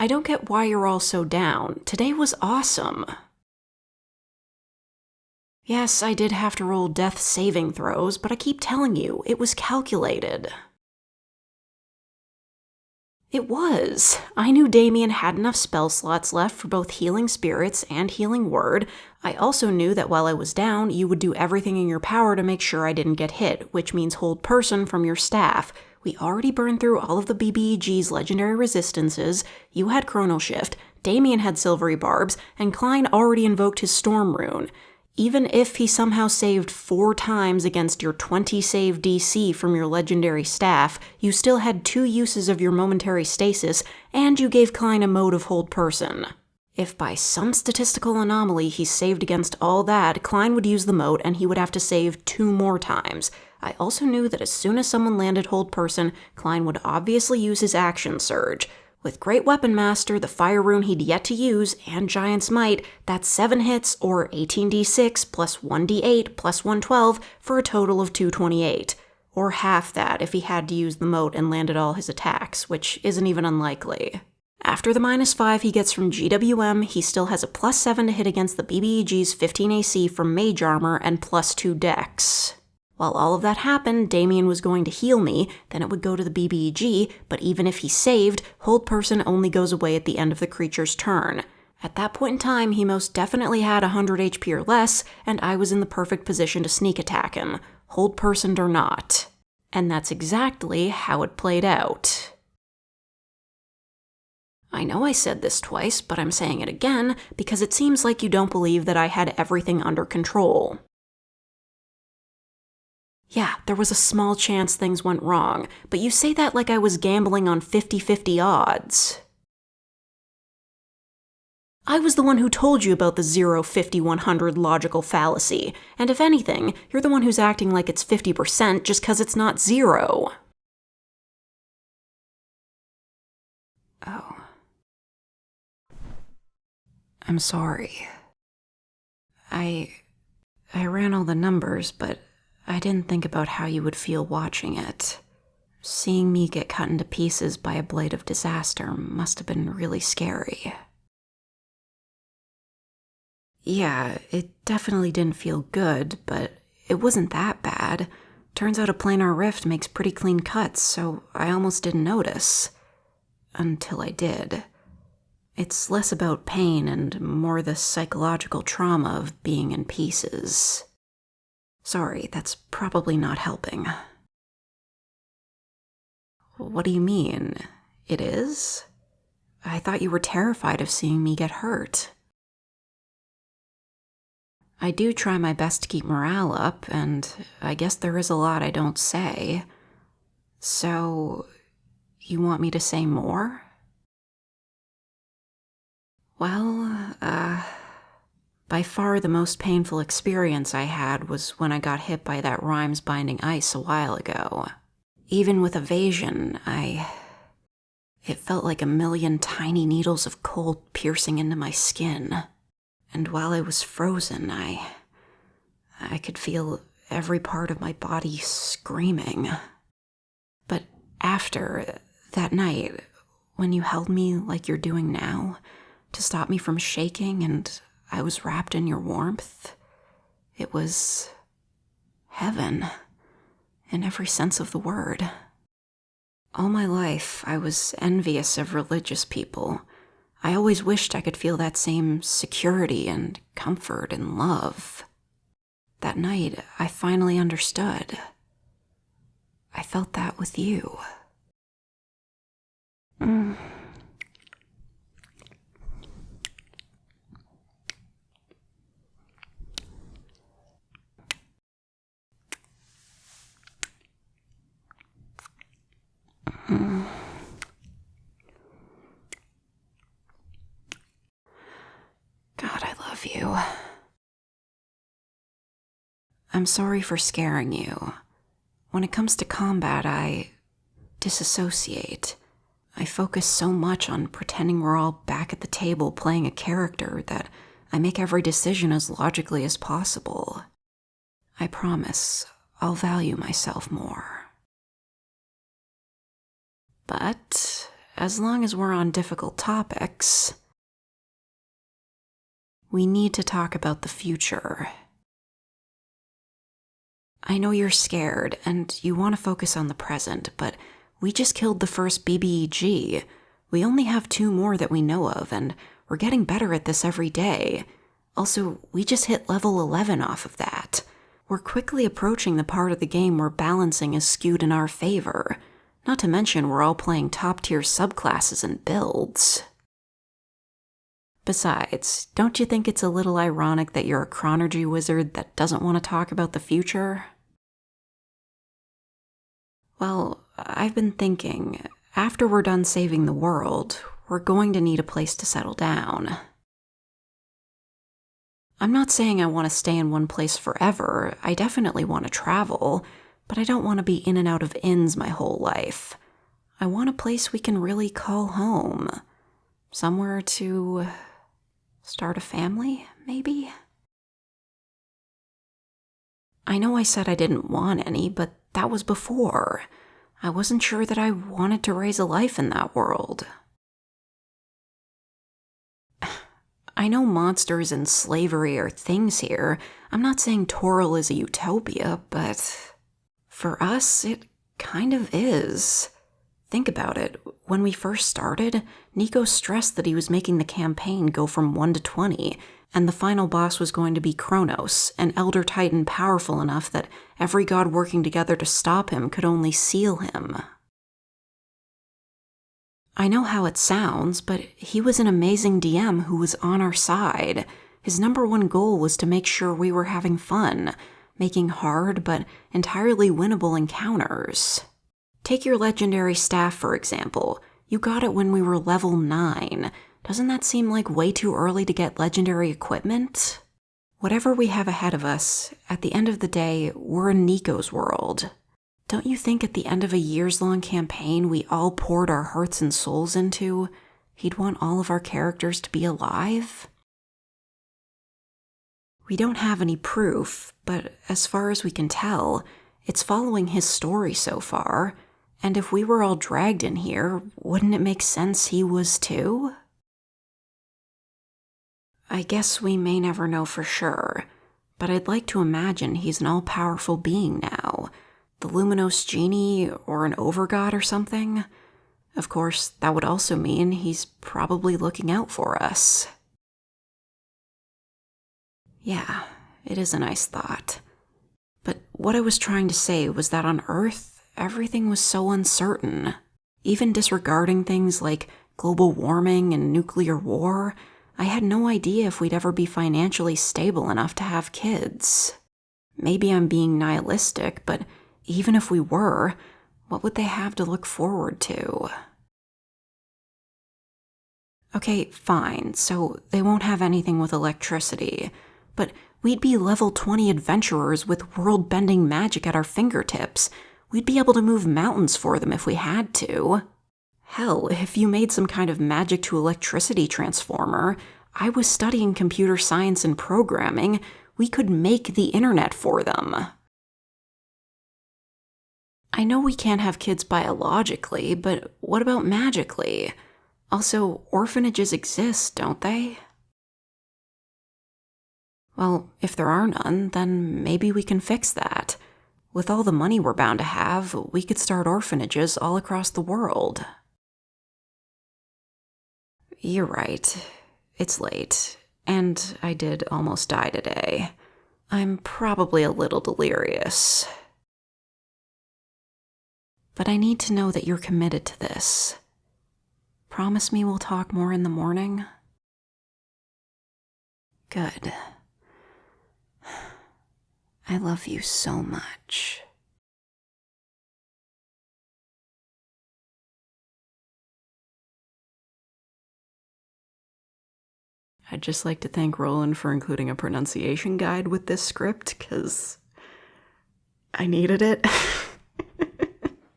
I don't get why you're all so down. Today was awesome. Yes, I did have to roll death saving throws, but I keep telling you, it was calculated. It was. I knew Damien had enough spell slots left for both Healing Spirits and Healing Word. I also knew that while I was down, you would do everything in your power to make sure I didn't get hit, which means hold person from your staff. We already burned through all of the BBEG's legendary resistances, you had Chrono Shift, Damien had Silvery Barbs, and Klein already invoked his Storm Rune. Even if he somehow saved 4 times against your 20 save DC from your legendary staff, you still had 2 uses of your momentary stasis, and you gave Klein a mode of hold person. If by some statistical anomaly he saved against all that, Klein would use the mode and he would have to save 2 more times. I also knew that as soon as someone landed hold person, Klein would obviously use his action surge. With Great Weapon Master, the Fire Rune he'd yet to use, and Giant's Might, that's 7 hits or 18d6 plus 1d8 plus 112 for a total of 228. Or half that if he had to use the moat and landed all his attacks, which isn't even unlikely. After the -5 he gets from GWM, he still has a +7 to hit against the BBEG's 15 AC from Mage Armor and +2 Dex. While all of that happened, Damien was going to heal me, then it would go to the BBEG, but even if he saved, hold person only goes away at the end of the creature's turn. At that point in time, he most definitely had 100 HP or less, and I was in the perfect position to sneak attack him, hold personed or not. And that's exactly how it played out. I know I said this twice, but I'm saying it again because it seems like you don't believe that I had everything under control. Yeah, there was a small chance things went wrong, but you say that like I was gambling on 50-50 odds. I was the one who told you about the 0, 50, 100 logical fallacy, and if anything, you're the one who's acting like it's 50% just because it's not 0. Oh. I'm sorry. I ran all the numbers, but I didn't think about how you would feel watching it. Seeing me get cut into pieces by a blade of disaster must have been really scary. Yeah, it definitely didn't feel good, but it wasn't that bad. Turns out a planar rift makes pretty clean cuts, so I almost didn't notice. Until I did. It's less about pain and more the psychological trauma of being in pieces. Sorry, that's probably not helping. What do you mean? It is? I thought you were terrified of seeing me get hurt. I do try my best to keep morale up, and I guess there is a lot I don't say. So, you want me to say more? Well, by far the most painful experience I had was when I got hit by that Rhymes Binding Ice a while ago. Even with evasion, it felt like a million tiny needles of cold piercing into my skin. And while I was frozen, I could feel every part of my body screaming. But after that night, when you held me like you're doing now, to stop me from shaking and I was wrapped in your warmth, it was heaven, in every sense of the word. All my life, I was envious of religious people. I always wished I could feel that same security and comfort and love. That night, I finally understood. I felt that with you. God, I love you. I'm sorry for scaring you. When it comes to combat, I disassociate. I focus so much on pretending we're all back at the table playing a character that I make every decision as logically as possible. I promise I'll value myself more. But as long as we're on difficult topics, we need to talk about the future. I know you're scared and you want to focus on the present, but we just killed the first BBEG. We only have 2 more that we know of, and we're getting better at this every day. Also, we just hit level 11 off of that. We're quickly approaching the part of the game where balancing is skewed in our favor. Not to mention we're all playing top-tier subclasses and builds. Besides, don't you think it's a little ironic that you're a chronergy wizard that doesn't want to talk about the future? Well, I've been thinking, after we're done saving the world, we're going to need a place to settle down. I'm not saying I want to stay in one place forever. I definitely want to travel, but I don't want to be in and out of inns my whole life. I want a place we can really call home. Somewhere to start a family, maybe? I know I said I didn't want any, but that was before. I wasn't sure that I wanted to raise a life in that world. I know monsters and slavery are things here. I'm not saying Toril is a utopia, but for us, it kind of is. Think about it. When we first started, Nico stressed that he was making the campaign go from 1 to 20, and the final boss was going to be Kronos, an elder titan powerful enough that every god working together to stop him could only seal him. I know how it sounds, but he was an amazing DM who was on our side. His #1 goal was to make sure we were having fun, making hard but entirely winnable encounters. Take your legendary staff, for example. You got it when we were level 9. Doesn't that seem like way too early to get legendary equipment? Whatever we have ahead of us, at the end of the day, we're in Nico's world. Don't you think at the end of a years-long campaign we all poured our hearts and souls into, he'd want all of our characters to be alive? We don't have any proof, but as far as we can tell, it's following his story so far, and if we were all dragged in here, wouldn't it make sense he was too? I guess we may never know for sure, but I'd like to imagine he's an all-powerful being now, the Luminous Genie or an Overgod or something. Of course, that would also mean he's probably looking out for us. Yeah, it is a nice thought. But what I was trying to say was that on Earth, everything was so uncertain. Even disregarding things like global warming and nuclear war, I had no idea if we'd ever be financially stable enough to have kids. Maybe I'm being nihilistic, but even if we were, what would they have to look forward to? Okay, fine, so they won't have anything with electricity, but we'd be level 20 adventurers with world-bending magic at our fingertips. We'd be able to move mountains for them if we had to. Hell, if you made some kind of magic to electricity transformer, I was studying computer science and programming, we could make the internet for them. I know we can't have kids biologically, but what about magically? Also, orphanages exist, don't they? Well, if there are none, then maybe we can fix that. With all the money we're bound to have, we could start orphanages all across the world. You're right. It's late, and I did almost die today. I'm probably a little delirious. But I need to know that you're committed to this. Promise me we'll talk more in the morning? Good. I love you so much. I'd just like to thank Roland for including a pronunciation guide with this script, because I needed it.